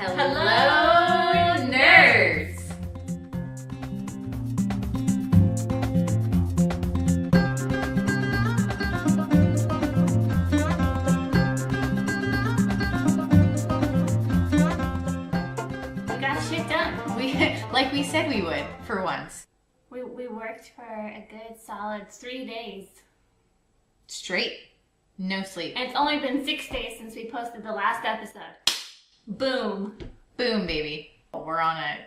Hello, nerds! We got shit done. Like we said we would, for once. We worked for a good solid 3 days. Straight. No sleep. And it's only been 6 days since we posted the last episode. Boom. Boom, baby. We're on a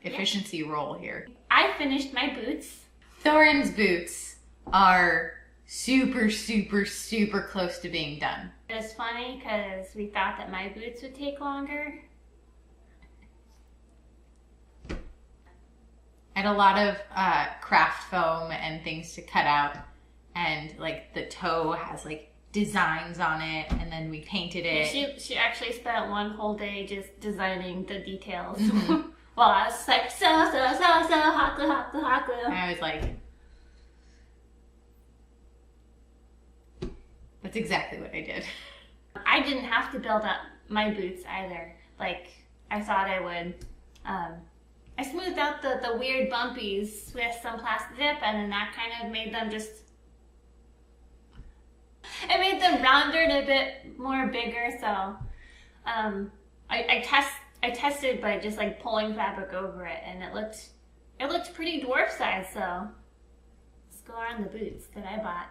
efficiency roll here. I finished my boots. Thorin's boots are super, super, super close to being done. It was funny because we thought that my boots would take longer. I had a lot of craft foam and things to cut out, and like the toe has like designs on it, and then we painted it. Yeah, she actually spent one whole day just designing the details. Mm-hmm. While I was just like, haku. And I was like, that's exactly what I did. I didn't have to build up my boots either. Like I thought I would. I smoothed out the weird bumpies with some plasti-dip, and then that kind of made them just... It made them rounder and a bit more bigger, so... I tested by just like pulling fabric over it, and it looked pretty dwarf sized, so... Let's go on the boots that I bought.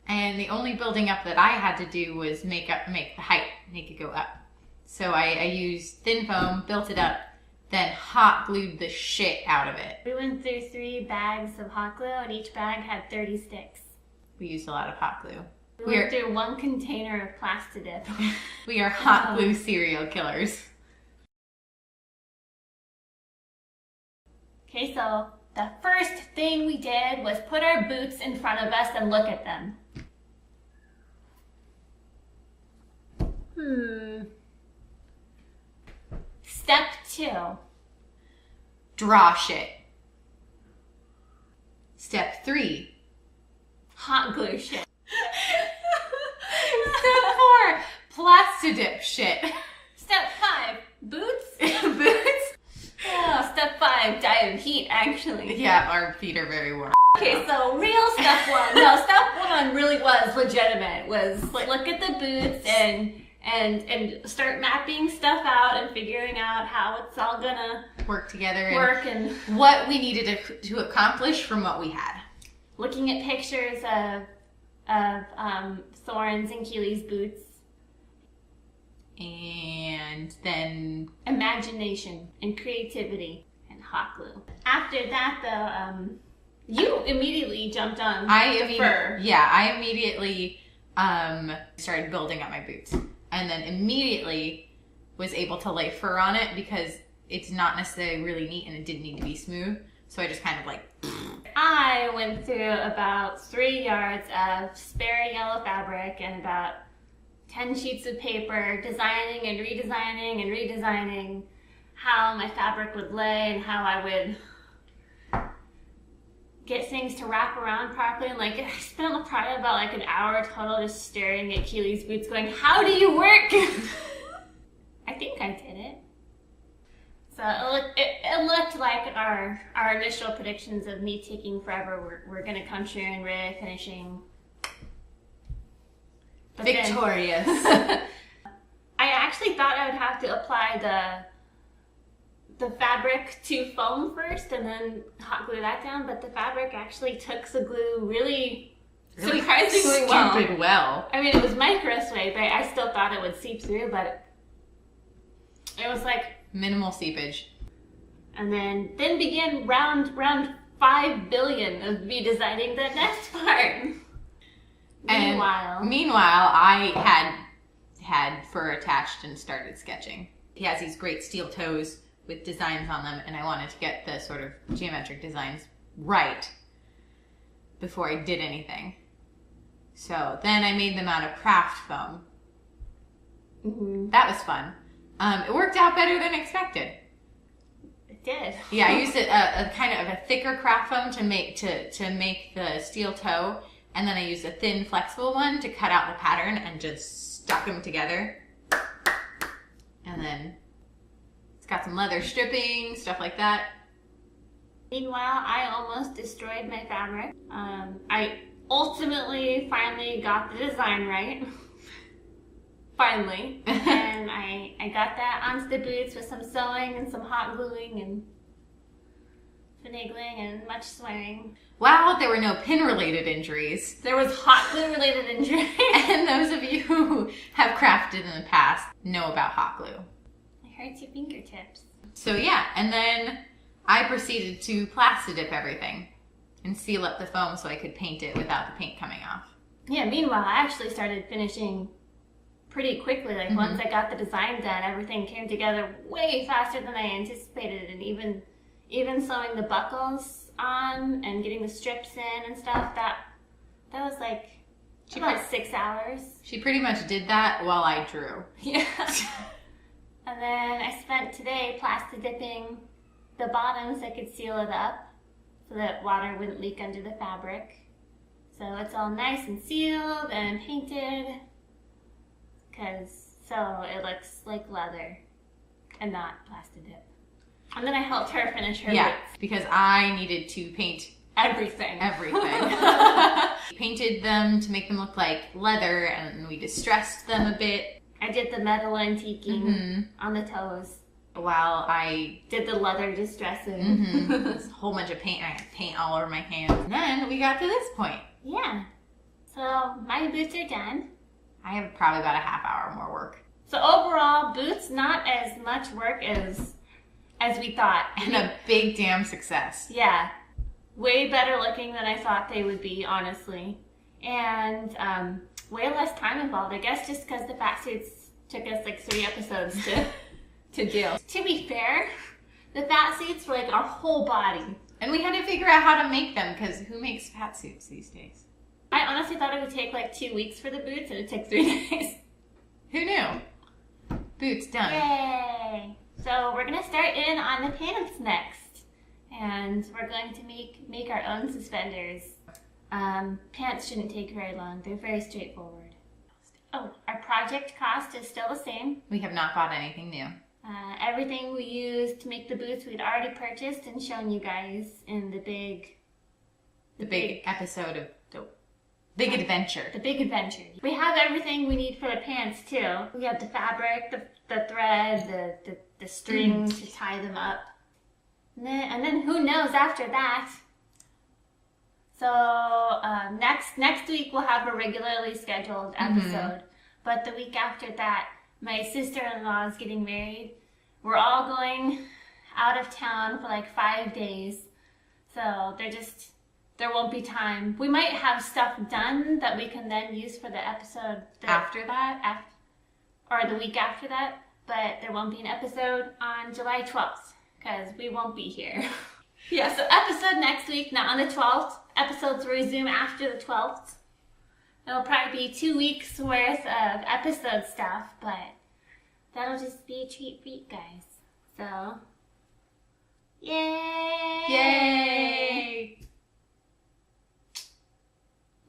And the only building up that I had to do was make the height, make it go up. So I used thin foam, built it up, then hot glued the shit out of it. We went through 3 bags of hot glue, and each bag had 30 sticks. We used a lot of hot glue. We went through 1 container of plasti-dip. We are hot glue serial killers. Okay, so the first thing we did was put our boots in front of us and look at them. Step 2. Draw shit. Step 3. Hot glue shit. Step 4. Plasti-dip shit. Step 5. Boots? Boots? Oh, step 5. Die of heat, actually. Yeah, our feet are very warm. Okay, so real step 1. No, step 1 really was legitimate. Was like, look at the boots and start mapping stuff out and figuring out how it's all gonna work together and what we needed to accomplish from what we had. Looking at pictures of Thorin's and Kili's boots. And then imagination and creativity and hot glue. After that though, you immediately jumped on fur. Yeah, I immediately started building up my boots. And then immediately was able to lay fur on it because it's not necessarily really neat and it didn't need to be smooth. So I just kind of like... I went through about 3 yards of spare yellow fabric and about 10 sheets of paper, designing and redesigning how my fabric would lay and how I would get things to wrap around properly. And like I spent probably about like an hour total just staring at Kili's boots going, how do you work? I think I did it. So it looked like our initial predictions of me taking forever were going to come true, and Ray finishing victorious. I actually thought I would have to apply the fabric to foam first and then hot glue that down, but the fabric actually took the glue really surprisingly well. I mean, it was microswave, but I still thought it would seep through, but it was like minimal seepage. And then began round 5 billion of me designing the next part. Meanwhile, I had fur attached and started sketching. He has these great steel toes with designs on them, and I wanted to get the sort of geometric designs right before I did anything. So then I made them out of craft foam. Mm-hmm. That was fun. It worked out better than expected. It did. Yeah, I used a kind of a thicker craft foam to make the steel toe, and then I used a thin flexible one to cut out the pattern and just stuck them together. And And then it's got some leather stripping, stuff like that. Meanwhile, I almost destroyed my fabric. I ultimately finally got the design right. Finally. And I got that onto the boots with some sewing and some hot gluing and finagling and much swearing. Wow, there were no pin-related injuries. There was hot glue-related injuries. And those of you who have crafted in the past know about hot glue. It hurts your fingertips. So yeah, and then I proceeded to plasti-dip everything and seal up the foam so I could paint it without the paint coming off. Yeah, meanwhile, I actually started finishing pretty quickly. Like once I got the design done, everything came together way faster than I anticipated. And even sewing the buckles on and getting the strips in and stuff, that was like about 6 hours. She pretty much did that while I drew. Yeah. And then I spent today plasti-dipping the bottoms so I could seal it up so that water wouldn't leak under the fabric. So it's all nice and sealed and painted, so it looks like leather and not plasti-dip. And then I helped her finish her boots. Because I needed to paint everything. Painted them to make them look like leather, and we distressed them a bit. I did the metal antiquing on the toes, while I did the leather distressing. There's a whole bunch of paint, and I had paint all over my hands. And then we got to this point. Yeah. So my boots are done. I have probably about a half hour more work. So overall, boots not as much work as we thought. And a big damn success. Yeah. Way better looking than I thought they would be, honestly. And way less time involved, I guess, just because the fat suits took us like 3 episodes to do. To be fair, the fat suits were like our whole body. And we had to figure out how to make them, because who makes fat suits these days? I honestly thought it would take like 2 weeks for the boots, and it took 3 days. Who knew? Boots done. Yay! So we're gonna start in on the pants next, and we're going to make our own suspenders. Pants shouldn't take very long. They're very straightforward. Oh, our project cost is still the same. We have not bought anything new. Everything we used to make the boots we'd already purchased and shown you guys in the big episode of the Big Adventure. The Big Adventure. We have everything we need for the pants too. We have the fabric, the thread, the strings to tie them up. And then who knows after that. So next week we'll have a regularly scheduled episode. But the week after that, my sister-in-law is getting married. We're all going out of town for like 5 days. So there won't be time. We might have stuff done that we can then use for the episode after that, or the week after that, but there won't be an episode on July 12th because we won't be here. Yeah, so episode next week, not on the 12th. Episodes will resume after the 12th. It'll probably be 2 weeks worth of episode stuff, but that'll just be a treat for you guys. So, yay! Yay!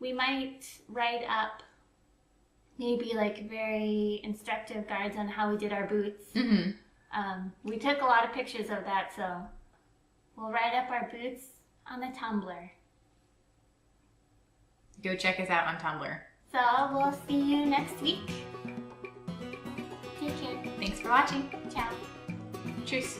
We might write up maybe like very instructive guides on how we did our boots. We took a lot of pictures of that, so we'll write up our boots on the Tumblr. Go check us out on Tumblr. So we'll see you next week. Take care. Thanks for watching. Ciao. Tschüss.